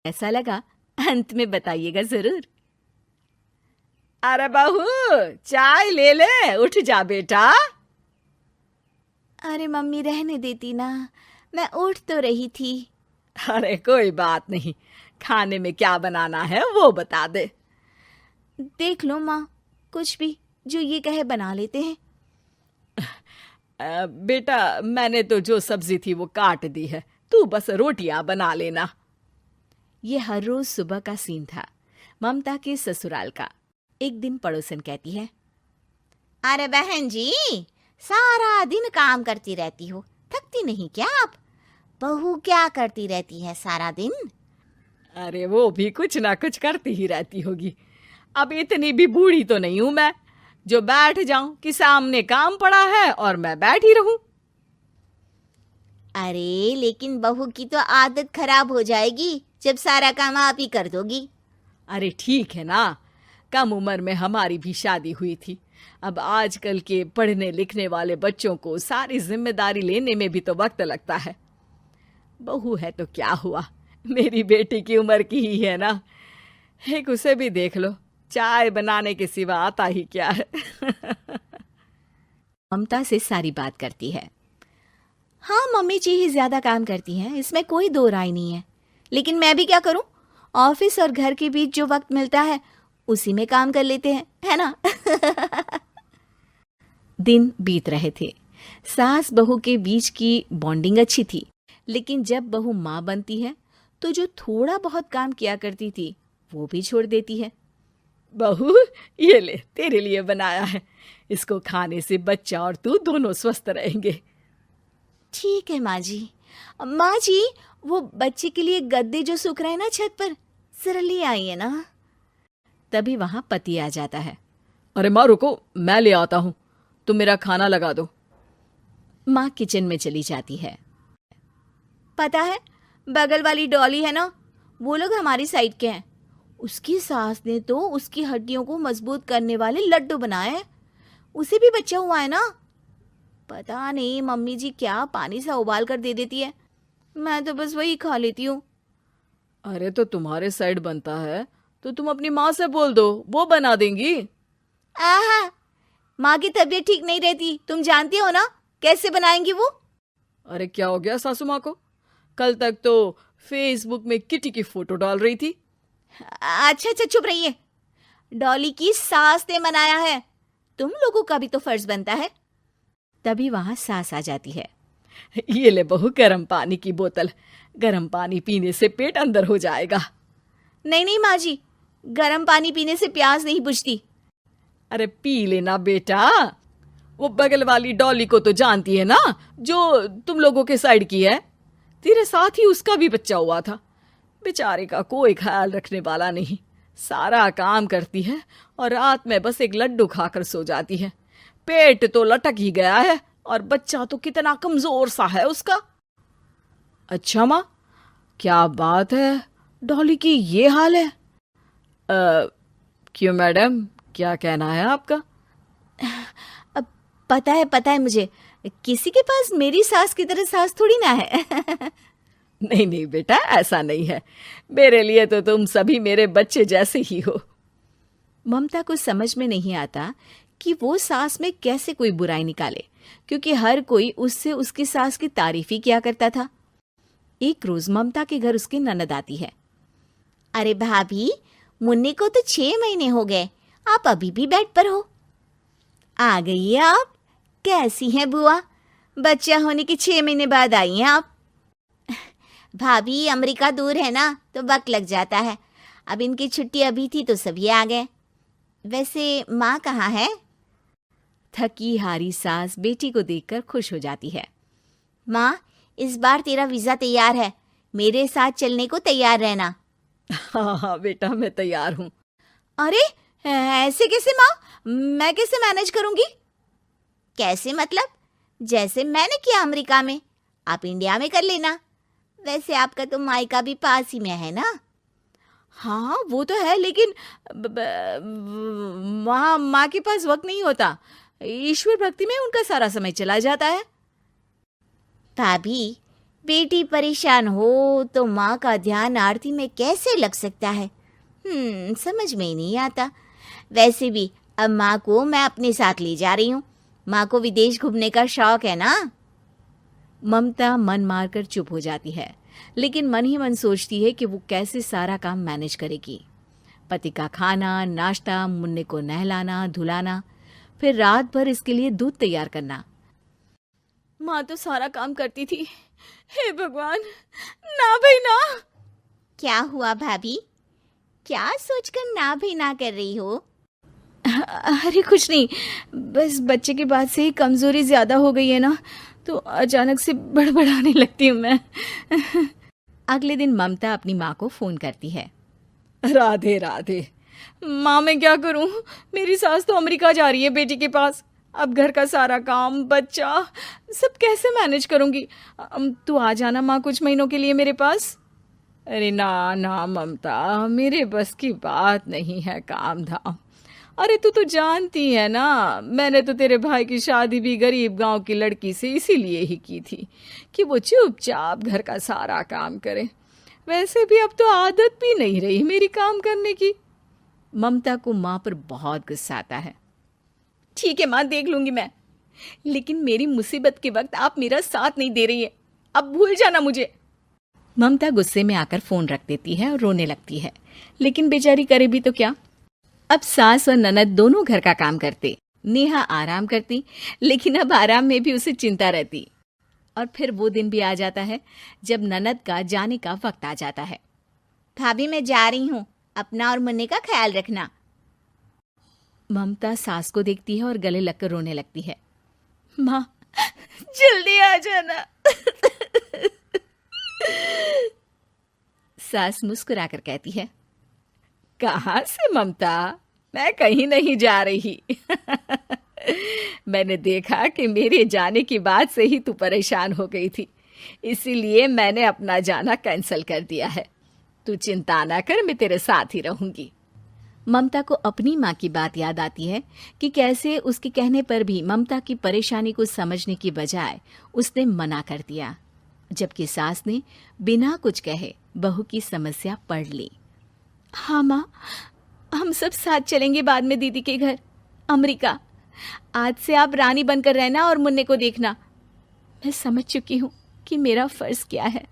ऐसा लगा अंत में बताइएगा जरूर। अरे बहू, चाय ले ले, उठ जा बेटा। अरे मम्मी रहने देती ना, मैं उठ तो रही थी। अरे कोई बात नहीं, खाने में क्या बनाना है वो बता दे। देख लो माँ, कुछ भी जो ये कहे बना लेते हैं। बेटा, मैंने तो जो सब्जी थी वो काट दी है, तू बस रोटियां बना लेना। ये हर रोज सुबह का सीन था ममता के ससुराल का। एक दिन पड़ोसन कहती है, अरे बहन जी, सारा दिन काम करती रहती हो, थकती नहीं क्या आप? बहू क्या करती रहती है सारा दिन? अरे वो भी कुछ ना कुछ करती ही रहती होगी। अब इतनी भी बूढ़ी तो नहीं हूं मैं जो बैठ जाऊं कि सामने काम पड़ा है और मैं बैठी रहूं। अरे लेकिन बहू की तो आदत खराब हो जाएगी जब सारा काम आप ही कर दोगी। अरे ठीक है ना, कम उम्र में हमारी भी शादी हुई थी। अब आजकल के पढ़ने लिखने वाले बच्चों को सारी जिम्मेदारी लेने में भी तो वक्त लगता है। बहू है तो क्या हुआ, मेरी बेटी की उम्र की ही है ना। एक उसे भी देख लो, चाय बनाने के सिवा आता ही क्या है। ममता से सारी बात करती है। हाँ, मम्मी जी ही ज्यादा काम करती हैं, इसमें कोई दो राय नहीं है। लेकिन मैं भी क्या करूं, ऑफिस और घर के बीच जो वक्त मिलता है उसी में काम कर लेते हैं, है ना। दिन बीत रहे थे। सास बहू के बीच की बॉन्डिंग अच्छी थी, लेकिन जब बहू माँ बनती है तो जो थोड़ा बहुत काम किया करती थी वो भी छोड़ देती है। बहू, ये ले, तेरे लिए बनाया है। इसको खाने से बच्चा और तू दोनों स्वस्थ रहेंगे। ठीक है माँ जी। माँ जी, वो बच्चे के लिए गद्दे जो सूख रहे हैं ना छत पर, जरा ले आइए ना। तभी वहां पति आ जाता है। अरे माँ रुको, मैं ले आता हूँ, तुम मेरा खाना लगा दो। माँ किचन में चली जाती है। पता है, बगल वाली डॉली है ना, वो लोग हमारी साइड के हैं। उसकी सास ने तो उसकी हड्डियों को मजबूत करने वाले लड्डू बनाए हैं। उसे भी बच्चा हुआ है ना। पता नहीं मम्मी जी क्या पानी सा उबाल कर दे देती है, मैं तो बस वही खा लेती हूँ। अरे तो तुम्हारे साइड बनता है तो तुम अपनी माँ से बोल दो, वो बना देंगी। आहा, माँ की तबीयत ठीक नहीं रहती, तुम जानती हो ना, कैसे बनाएंगी वो। अरे क्या हो गया सासू माँ को? कल तक तो फेसबुक में किटी की फोटो डाल रही थी। अच्छा अच्छा, चुप रहिए। डॉली की सास ने मनाया है, तुम लोगों का भी तो फर्ज बनता है। तभी वहां सास आ जाती है। ये ले बहू, गर्म पानी की बोतल, गर्म पानी पीने से पेट अंदर हो जाएगा। नहीं नहीं माँ जी, गर्म पानी पीने से प्यास नहीं बुझती। अरे पी लेना बेटा। वो बगल वाली डॉली को तो जानती है ना, जो तुम लोगों के साइड की है। तेरे साथ ही उसका भी बच्चा हुआ था। बेचारे का कोई ख्याल रखने वाला नहीं, सारा काम करती है और रात में बस एक लड्डू खाकर सो जाती है। पेट तो लटक ही गया है और बच्चा तो कितना कमजोर सा है उसका। अच्छा माँ, क्या बात है, डॉली की ये हाल है? क्यों मैडम, क्या कहना है आपका? अब पता है मुझे, किसी के पास मेरी सास की तरह सास थोड़ी ना है। नहीं नहीं बेटा, ऐसा नहीं है। मेरे लिए तो तुम सभी मेरे बच्चे जैसे ही हो। ममता को समझ में नहीं आता कि वो सास में कैसे कोई बुराई निकाले, क्योंकि हर कोई उससे उसकी सास की तारीफ ही किया करता था। एक रोज ममता के घर उसकी ननद आती है। अरे भाभी, मुन्नी को तो 6 महीने हो गए, आप अभी भी बेड पर हो। आ गई है आप? कैसी हैं बुआ? बच्चा होने के 6 महीने बाद आई हैं आप? भाभी, अमेरिका दूर है ना तो वक्त लग जाता है। अब इनकी छुट्टी अभी थी तो सभी आ गए। वैसे माँ कहाँ है? थकी हारी सास बेटी को देखकर खुश हो जाती है। माँ, इस बार तेरा वीजा तैयार है, मेरे साथ चलने को तैयार रहना। हाँ हाँ बेटा, मैं तैयार हूँ। अरे ऐसे कैसे माँ, मैं कैसे मैनेज करूंगी? कैसे मतलब? जैसे मैंने किया अमेरिका में, आप इंडिया में कर लेना। वैसे आपका तो मायका भी पास ही में है ना। हाँ वो तो है, लेकिन वहाँ माँ के पास वक्त नहीं होता। ईश्वर भक्ति में उनका सारा समय चला जाता है। भाभी, बेटी परेशान हो तो माँ का ध्यान आरती में कैसे लग सकता है? समझ में ही नहीं आता। वैसे भी अब माँ को मैं अपने साथ ले जा रही हूँ। माँ को विदेश घूमने का शौक है ना। ममता मन मारकर चुप हो जाती है, लेकिन मन ही मन सोचती है कि वो कैसे सारा काम मैनेज करेगी। पति का खाना, नाश्ता, मुन्ने को नहलाना, धुलाना, फिर रात भर इसके लिए दूध तैयार करना। माँ तो सारा काम करती थी। हे भगवान, ना भाई ना। क्या हुआ भाभी? क्या सोचकर ना भी ना कर रही हो? अरे कुछ नहीं, बस बच्चे के बाद से ही कमजोरी ज्यादा हो गई है ना, तो अचानक से बड़बड़ाने लगती हूँ मैं। अगले दिन ममता अपनी माँ को फोन करती है। राधे राधे। माँ मैं क्या करूं, मेरी सास तो अमेरिका जा रही है बेटी के पास। अब घर का सारा काम, बच्चा, सब कैसे मैनेज करूंगी। तू आ जाना माँ कुछ महीनों के लिए मेरे पास। अरे ना ना ममता, मेरे बस की बात नहीं है काम धाम। अरे तू तो जानती है ना, मैंने तो तेरे भाई की शादी भी गरीब गांव की लड़की से इसीलिए ही की थी कि वो चुपचाप घर का सारा काम करे। वैसे भी अब तो आदत भी नहीं रही मेरी काम करने की। ममता को माँ पर बहुत गुस्सा आता है। ठीक है माँ, देख लूंगी मैं, लेकिन मेरी मुसीबत के वक्त आप मेरा साथ नहीं दे रही है, अब भूल जाना मुझे। ममता गुस्से में आकर फोन रख देती है और रोने लगती है, लेकिन बेचारी करे भी तो क्या। अब सास और ननद दोनों घर का काम करते, नेहा आराम करती, लेकिन अब आराम में भी उसे चिंता रहती। और फिर वो दिन भी आ जाता है जब ननद का जाने का वक्त आ जाता है। भाभी मैं जा रही हूँ, अपना और मुन्ने का ख्याल रखना। ममता सास को देखती है और गले लगकर रोने लगती है। माँ जल्दी आ जाना। सास मुस्कुराकर कहती है, कहाँ से ममता, मैं कहीं नहीं जा रही। मैंने देखा कि मेरे जाने की बात से ही तू परेशान हो गई थी, इसीलिए मैंने अपना जाना कैंसिल कर दिया है। तू चिंता ना कर, मैं तेरे साथ ही रहूंगी। ममता को अपनी माँ की बात याद आती है कि कैसे उसके कहने पर भी ममता की परेशानी को समझने की बजाय उसने मना कर दिया, जबकि सास ने बिना कुछ कहे बहू की समस्या पढ़ ली। हाँ माँ, हम सब साथ चलेंगे बाद में दीदी के घर अमेरिका। आज से आप रानी बनकर रहना और मुन्ने को देखना। मैं समझ चुकी हूँ कि मेरा फर्ज क्या है।